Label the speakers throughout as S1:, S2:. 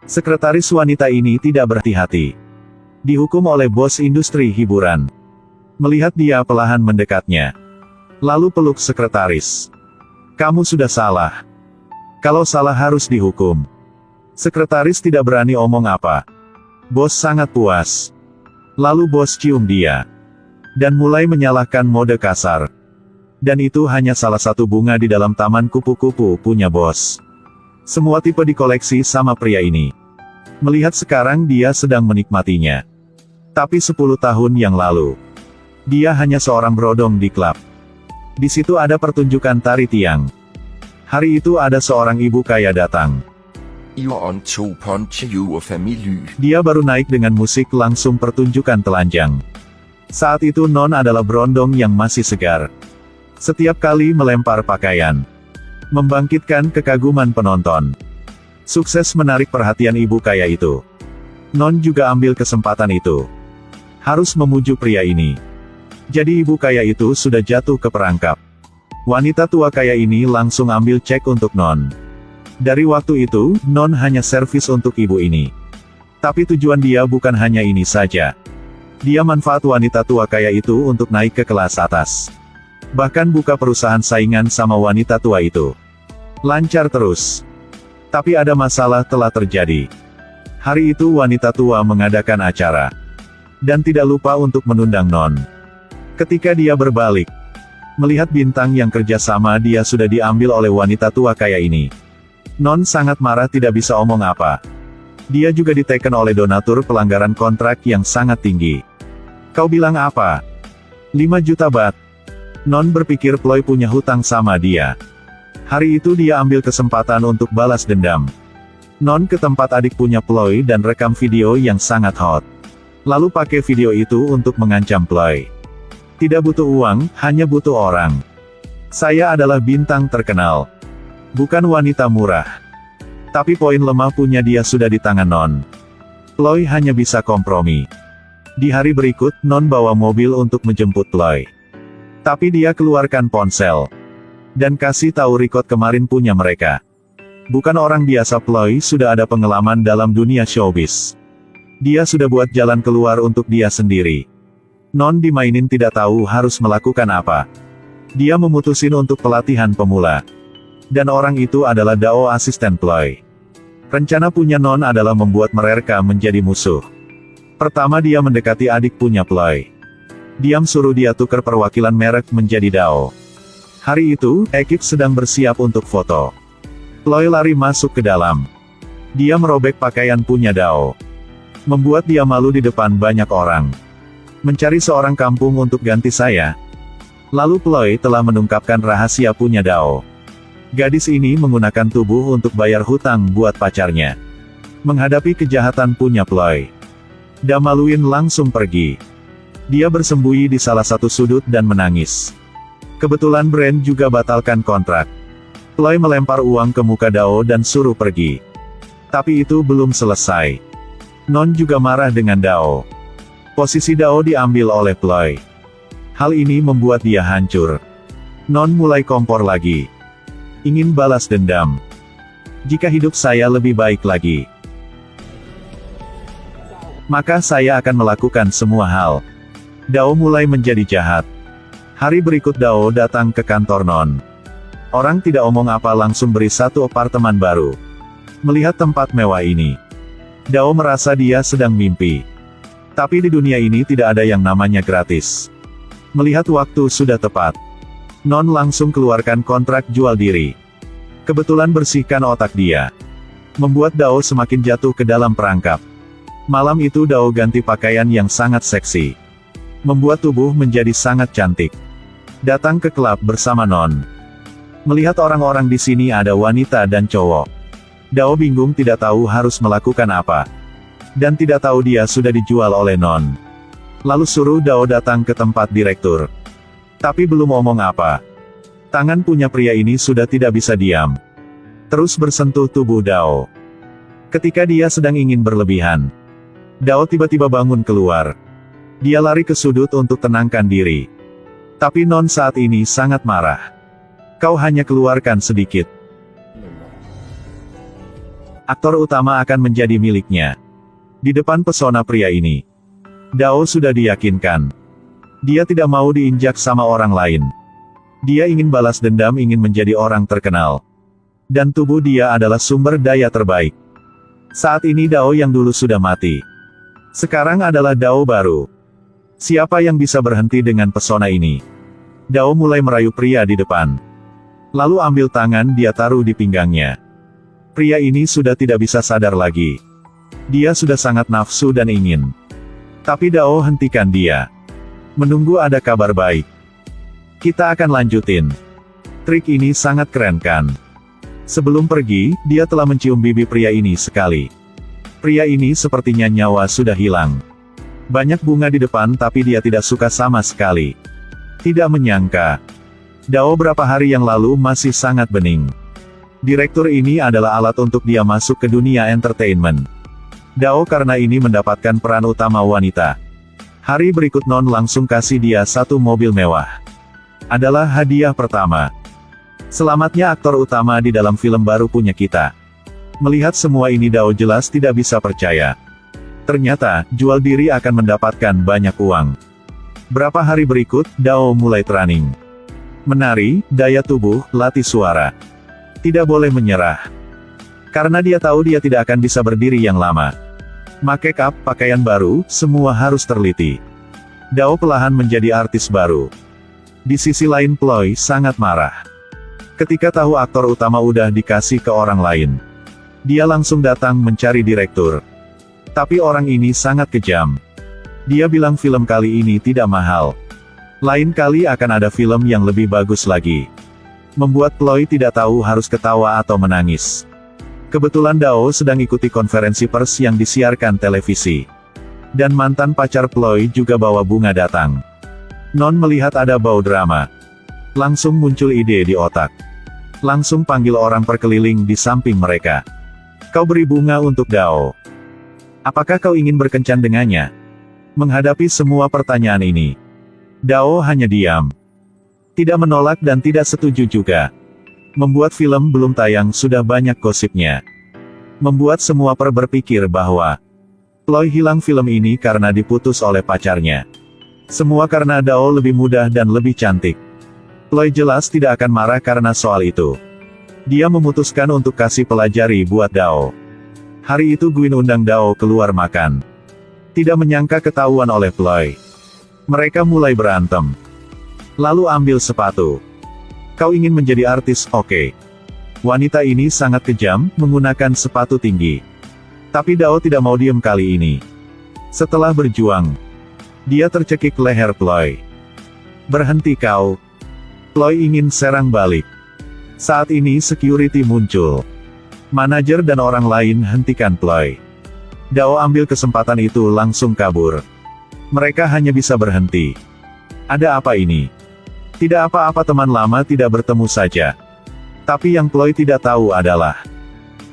S1: Sekretaris wanita ini tidak berhati-hati. Dihukum oleh bos industri hiburan. Melihat dia perlahan mendekatnya. Lalu peluk sekretaris. Kamu sudah salah. Kalau salah harus dihukum. Sekretaris tidak berani omong apa. Bos sangat puas. Lalu bos cium dia. Dan mulai menyalahkan mode kasar. Dan itu hanya salah satu bunga di dalam taman kupu-kupu punya bos. Semua tipe dikoleksi sama pria ini. Melihat sekarang dia sedang menikmatinya. Tapi 10 tahun yang lalu. Dia hanya seorang brodong di klub. Di situ ada pertunjukan tari tiang. Hari itu ada seorang ibu kaya datang. Dia baru naik dengan musik langsung pertunjukan telanjang. Saat itu Non adalah brondong yang masih segar. Setiap kali melempar pakaian. Membangkitkan kekaguman penonton. Sukses menarik perhatian ibu kaya itu. Non juga ambil kesempatan itu. Harus memuju pria ini. Jadi ibu kaya itu sudah jatuh ke perangkap. Wanita tua kaya ini langsung ambil cek untuk Non. Dari waktu itu, Non hanya servis untuk ibu ini. Tapi tujuan dia bukan hanya ini saja. Dia manfaat wanita tua kaya itu untuk naik ke kelas atas. Bahkan buka perusahaan saingan sama wanita tua itu. Lancar terus. Tapi ada masalah telah terjadi. Hari itu wanita tua mengadakan acara. Dan tidak lupa untuk menundang Non. Ketika dia berbalik, melihat bintang yang kerja sama dia sudah diambil oleh wanita tua kaya ini. Non sangat marah tidak bisa omong apa. Dia juga diteken oleh donatur pelanggaran kontrak yang sangat tinggi. Kau bilang apa? 5 juta baht. Non berpikir Ploy punya hutang sama dia. Hari itu dia ambil kesempatan untuk balas dendam. Non ke tempat adik punya Ploy dan rekam video yang sangat hot. Lalu pakai video itu untuk mengancam Ploy. Tidak butuh uang, hanya butuh orang. Saya adalah bintang terkenal. Bukan wanita murah. Tapi poin lemah punya dia sudah di tangan Non. Ploy hanya bisa kompromi. Di hari berikut, Non bawa mobil untuk menjemput Ploy. Tapi dia keluarkan ponsel. Dan kasih tahu record kemarin punya mereka. Bukan orang biasa Ploy sudah ada pengalaman dalam dunia showbiz. Dia sudah buat jalan keluar untuk dia sendiri. Non dimainin tidak tahu harus melakukan apa. Dia memutusin untuk pelatihan pemula. Dan orang itu adalah Dao asisten Ploy. Rencana punya Non adalah membuat mereka menjadi musuh. Pertama dia mendekati adik punya Ploy. Diam suruh dia tukar perwakilan merek menjadi Dao. Hari itu, ekip sedang bersiap untuk foto. Ploy lari masuk ke dalam. Dia merobek pakaian punya Dao. Membuat dia malu di depan banyak orang. Mencari seorang kampung untuk ganti saya. Lalu Ploy telah mengungkapkan rahasia punya Dao. Gadis ini menggunakan tubuh untuk bayar hutang buat pacarnya. Menghadapi kejahatan punya Ploy. Damaluin langsung pergi. Dia bersembunyi di salah satu sudut dan menangis. Kebetulan brand juga batalkan kontrak. Ploy melempar uang ke muka Dao dan suruh pergi. Tapi itu belum selesai. Non juga marah dengan Dao. Posisi Dao diambil oleh Ploy. Hal ini membuat dia hancur. Non mulai kompor lagi. Ingin balas dendam. Jika hidup saya lebih baik lagi, maka saya akan melakukan semua hal. Dao mulai menjadi jahat. Hari berikut Dao datang ke kantor Non. Orang tidak omong apa langsung beri satu apartemen baru. Melihat tempat mewah ini, Dao merasa dia sedang mimpi. Tapi di dunia ini tidak ada yang namanya gratis. Melihat waktu sudah tepat, Non langsung keluarkan kontrak jual diri. Kebetulan bersihkan otak dia. Membuat Dao semakin jatuh ke dalam perangkap. Malam itu Dao ganti pakaian yang sangat seksi. Membuat tubuh menjadi sangat cantik. Datang ke klub bersama Non. Melihat orang-orang di sini ada wanita dan cowok. Dao bingung tidak tahu harus melakukan apa. Dan tidak tahu dia sudah dijual oleh Non. Lalu suruh Dao datang ke tempat direktur. Tapi belum omong apa. Tangan punya pria ini sudah tidak bisa diam. Terus bersentuh tubuh Dao. Ketika dia sedang ingin berlebihan, Dao tiba-tiba bangun keluar. Dia lari ke sudut untuk tenangkan diri. Tapi Non saat ini sangat marah. Kau hanya keluarkan sedikit. Aktor utama akan menjadi miliknya. Di depan pesona pria ini, Dao sudah diyakinkan. Dia tidak mau diinjak sama orang lain. Dia ingin balas dendam, ingin menjadi orang terkenal. Dan tubuh dia adalah sumber daya terbaik. Saat ini Dao yang dulu sudah mati, sekarang adalah Dao baru. Siapa yang bisa berhenti dengan pesona ini? Dao mulai merayu pria di depan. Lalu ambil tangan dia taruh di pinggangnya. Pria ini sudah tidak bisa sadar lagi. Dia sudah sangat nafsu dan ingin. Tapi Dao hentikan dia. Menunggu ada kabar baik. Kita akan lanjutin. Trik ini sangat keren kan? Sebelum pergi, dia telah mencium bibi pria ini sekali. Pria ini sepertinya nyawa sudah hilang. Banyak bunga di depan tapi dia tidak suka sama sekali. Tidak menyangka. Dao berapa hari yang lalu masih sangat bening. Direktur ini adalah alat untuk dia masuk ke dunia entertainment. Dao karena ini mendapatkan peran utama wanita. Hari berikut Non langsung kasih dia satu mobil mewah. Adalah hadiah pertama. Selamatnya aktor utama di dalam film baru punya kita. Melihat semua ini Dao jelas tidak bisa percaya. Ternyata, jual diri akan mendapatkan banyak uang. Berapa hari berikut, Dao mulai training. Menari, daya tubuh, latih suara. Tidak boleh menyerah. Karena dia tahu dia tidak akan bisa berdiri yang lama. Make up, pakaian baru, semua harus teliti. Dao perlahan menjadi artis baru. Di sisi lain Ploy sangat marah. Ketika tahu aktor utama udah dikasih ke orang lain, dia langsung datang mencari direktur. Tapi orang ini sangat kejam. Dia bilang film kali ini tidak mahal. Lain kali akan ada film yang lebih bagus lagi. Membuat Ploy tidak tahu harus ketawa atau menangis. Kebetulan Dao sedang ikuti konferensi pers yang disiarkan televisi. Dan mantan pacar Ploy juga bawa bunga datang. Non melihat ada bau drama. Langsung muncul ide di otak. Langsung panggil orang perkeliling di samping mereka. Kau beri bunga untuk Dao. Apakah kau ingin berkencan dengannya? Menghadapi semua pertanyaan ini, Dao hanya diam. Tidak menolak dan tidak setuju juga. Membuat film belum tayang sudah banyak gosipnya. Membuat semua berpikir bahwa Ploy hilang film ini karena diputus oleh pacarnya. Semua karena Dao lebih muda dan lebih cantik. Ploy jelas tidak akan marah karena soal itu. Dia memutuskan untuk kasih pelajari buat Dao. Hari itu Gwyn undang Dao keluar makan. Tidak menyangka ketahuan oleh Ploy. Mereka mulai berantem. Lalu ambil sepatu. Kau ingin menjadi artis, oke. Wanita ini sangat kejam, menggunakan sepatu tinggi. Tapi Dao tidak mau diam kali ini. Setelah berjuang, dia tercekik leher Ploy. Berhenti kau. Ploy ingin serang balik. Saat ini security muncul. Manajer dan orang lain hentikan Ploy. Dao ambil kesempatan itu langsung kabur. Mereka hanya bisa berhenti. Ada apa ini? Tidak apa-apa, teman lama tidak bertemu saja. Tapi yang Ploy tidak tahu adalah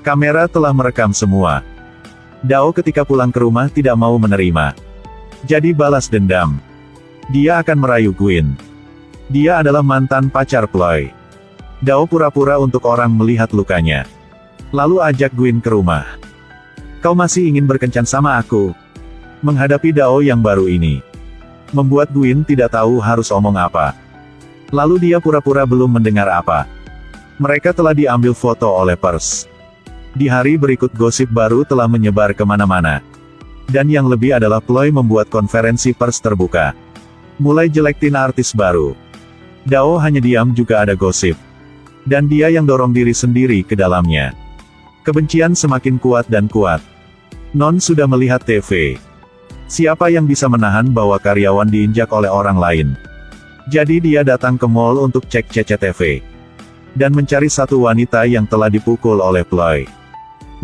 S1: kamera telah merekam semua. Dao ketika pulang ke rumah tidak mau menerima. Jadi balas dendam. Dia akan merayu Gwyn. Dia adalah mantan pacar Ploy. Dao pura-pura untuk orang melihat lukanya. Lalu ajak Gwyn ke rumah. Kau masih ingin berkencan sama aku? Menghadapi Dao yang baru ini, membuat Gwyn tidak tahu harus omong apa. Lalu dia pura-pura belum mendengar apa. Mereka telah diambil foto oleh pers. Di hari berikut gosip baru telah menyebar kemana-mana. Dan yang lebih adalah Ploy membuat konferensi pers terbuka. Mulai jelektin artis baru. Dao hanya diam juga ada gosip. Dan dia yang dorong diri sendiri ke dalamnya. Kebencian semakin kuat dan kuat. Non sudah melihat TV. Siapa yang bisa menahan bahwa karyawan diinjak oleh orang lain? Jadi dia datang ke mall untuk cek CCTV. Dan mencari satu wanita yang telah dipukul oleh Ploy.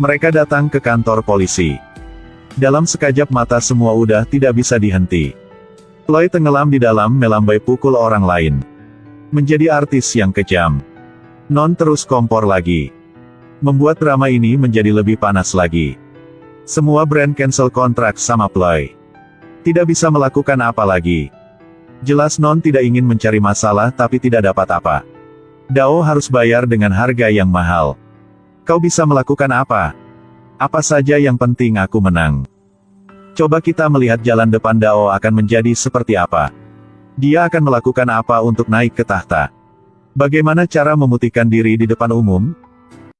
S1: Mereka datang ke kantor polisi. Dalam sekejap mata semua udah tidak bisa dihenti. Ploy tenggelam di dalam melambai pukul orang lain. Menjadi artis yang kejam. Non terus kompor lagi. Membuat drama ini menjadi lebih panas lagi. Semua brand cancel kontrak sama Ploy. Tidak bisa melakukan apa lagi. Jelas Non tidak ingin mencari masalah tapi tidak dapat apa. Dao harus bayar dengan harga yang mahal. Kau bisa melakukan apa? Apa saja yang penting aku menang. Coba kita melihat jalan depan Dao akan menjadi seperti apa. Dia akan melakukan apa untuk naik ke tahta. Bagaimana cara memutihkan diri di depan umum?